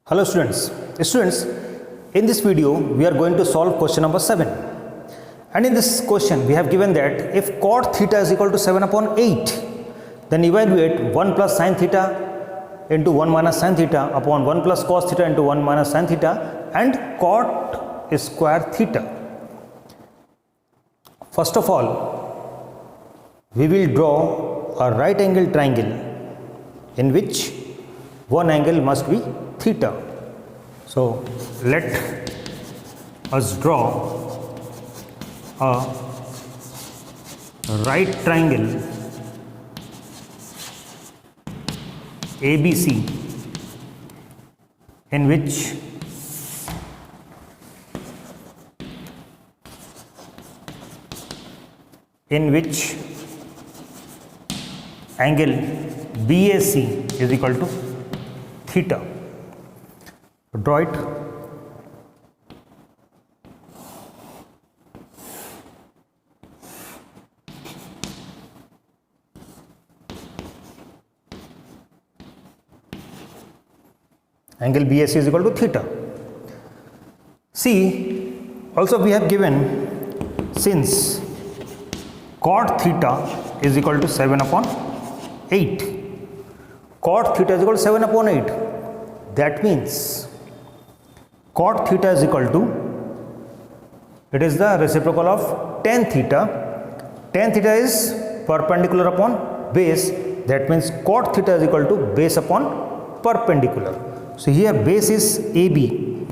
Hello students. In this video we are going to solve question number 7, and in this question we have given that if cot theta is equal to 7 upon 8, then evaluate 1 plus sin theta into 1 minus sin theta upon 1 plus cos theta into 1 minus sin theta and cot square theta. First of all, we will draw a right angle triangle in which one angle must be theta. So let us draw a right triangle ABC in which angle BAC is equal to theta. Draw it. Angle BAC is equal to theta. See, also we have given, since cot theta is equal to 7 upon 8, cot theta is equal to 7 upon 8, that means cot theta is equal to, it is the reciprocal of tan theta. Tan theta is perpendicular upon base, that means cot theta is equal to base upon perpendicular. So here base is AB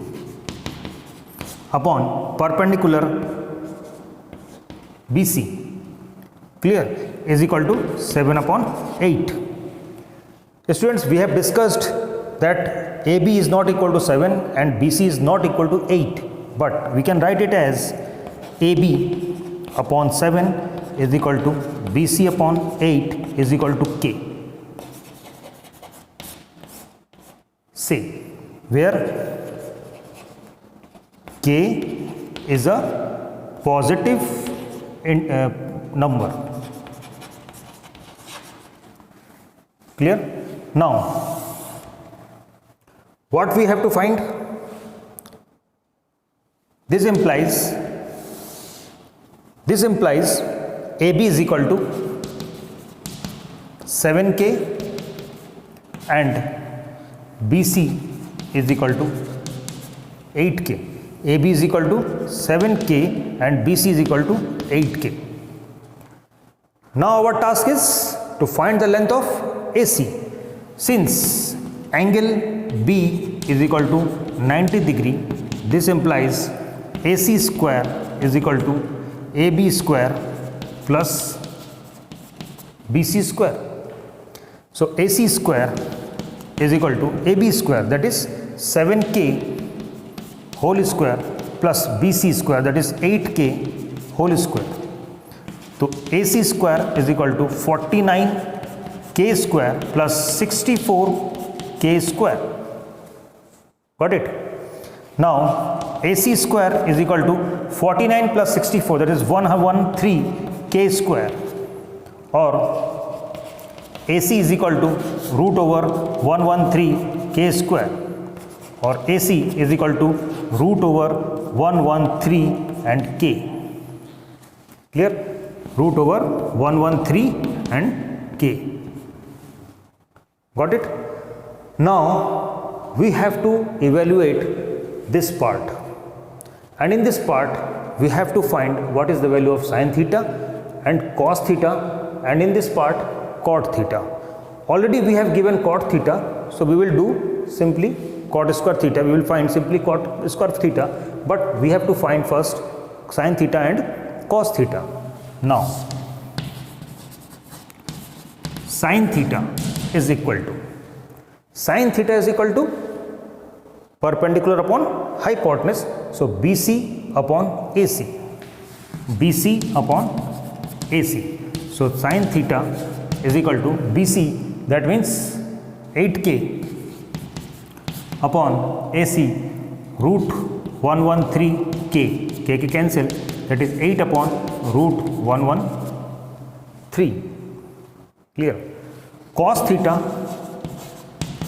upon perpendicular BC, clear, is equal to 7 upon 8. Students, we have discussed that AB is not equal to 7 and BC is not equal to 8, but we can write it as AB upon 7 is equal to BC upon 8 is equal to K. Say, where K is a positive number. Clear? Now, what we have to find? This implies AB is equal to 7K and BC is equal to 8K. AB is equal to 7K and BC is equal to 8K. Now our task is to find the length of AC. Since angle B is equal to 90 degree, this implies AC square is equal to AB square plus BC square. So AC square is equal to AB square, that is 7K whole square plus BC square, that is 8K whole square. So AC square is equal to 49K square plus 64K square. Got it? Now AC square is equal to 49 plus 64, that is 113K square, or AC is equal to root over 113K square, or AC is equal to root over 113 and K. Clear? Root over 113 and K. Got it? Now we have to evaluate this part, and in this part we have to find what is the value of sin theta and cos theta, and in this part cot theta. Already we have given cot theta, so we will do simply cot square theta. We will find simply cot square theta, but we have to find first sin theta and cos theta. Now sin theta is equal to perpendicular upon hypotenuse, so BC upon AC. BC upon AC. So sin theta is equal to BC, that means 8K upon AC root 113K. K cancel, that is 8 upon root 113. Clear? Cos theta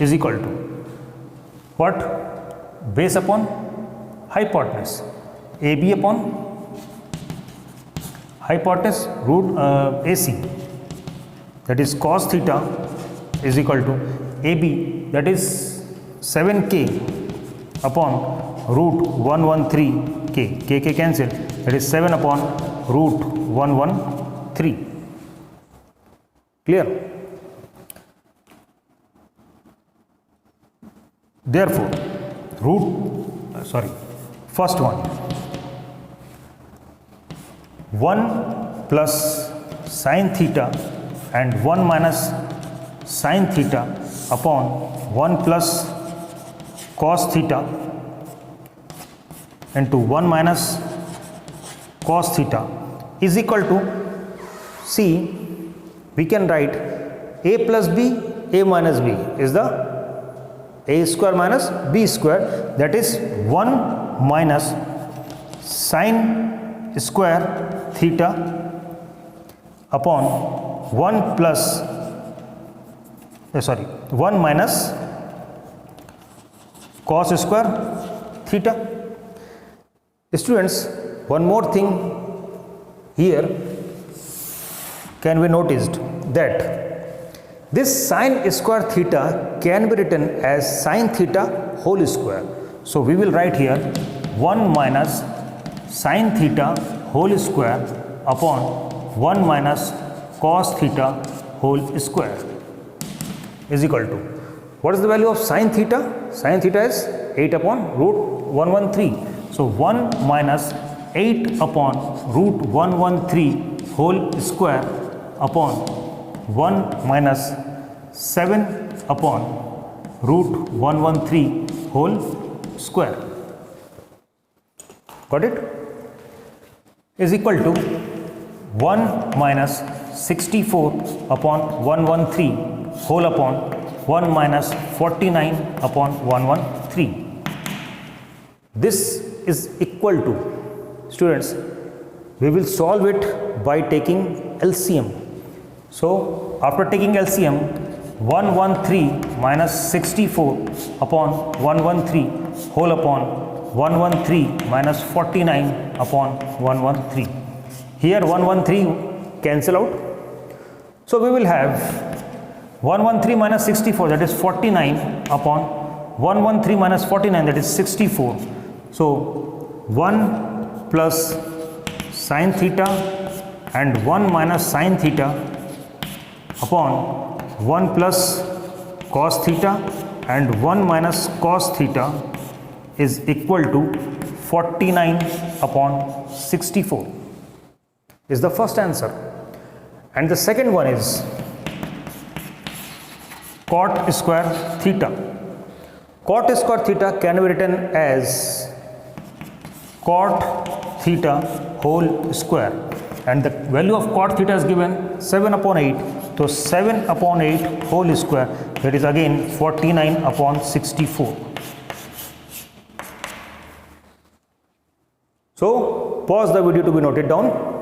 is equal to what? Base upon hypotenuse, AB upon hypotenuse root AC, that is cos theta is equal to AB, that is 7k upon root 113k, k cancel, that is 7 upon root 113. Clear? Therefore, first one, 1 plus sin theta and 1 minus sin theta upon 1 plus cos theta into 1 minus cos theta is equal to, see, we can write a plus b, a minus b is the a square minus b square, that is 1 minus sin square theta upon 1 plus 1 minus cos square theta. Students, one more thing here can be noticed, that this sin square theta can be written as sin theta whole square. So we will write here 1 minus sin theta whole square upon 1 minus cos theta whole square is equal to, what is the value of sin theta? Sin theta is 8 upon root 113. So 1 minus 8 upon root 113 whole square upon 1 minus 7 upon root 113 whole square. Got it? Is equal to 1 minus 64 upon 113 whole upon 1 minus 49 upon 113. This is equal to, students, we will solve it by taking LCM. So after taking LCM, 113 minus 64 upon 113 whole upon 113 minus 49 upon 113. Here 113 cancel out. So we will have 113 minus 64, that is 49 upon 113 minus 49, that is 64. So 1 plus sin theta and 1 minus sin theta upon 1 plus cos theta and 1 minus cos theta is equal to 49 upon 64 is the first answer. And the second one is cot square theta. Cot square theta can be written as cot theta whole square, and the value of cot theta is given 7 upon 8. So 7 upon 8 whole square, that is again 49 upon 64. So pause the video to be noted down.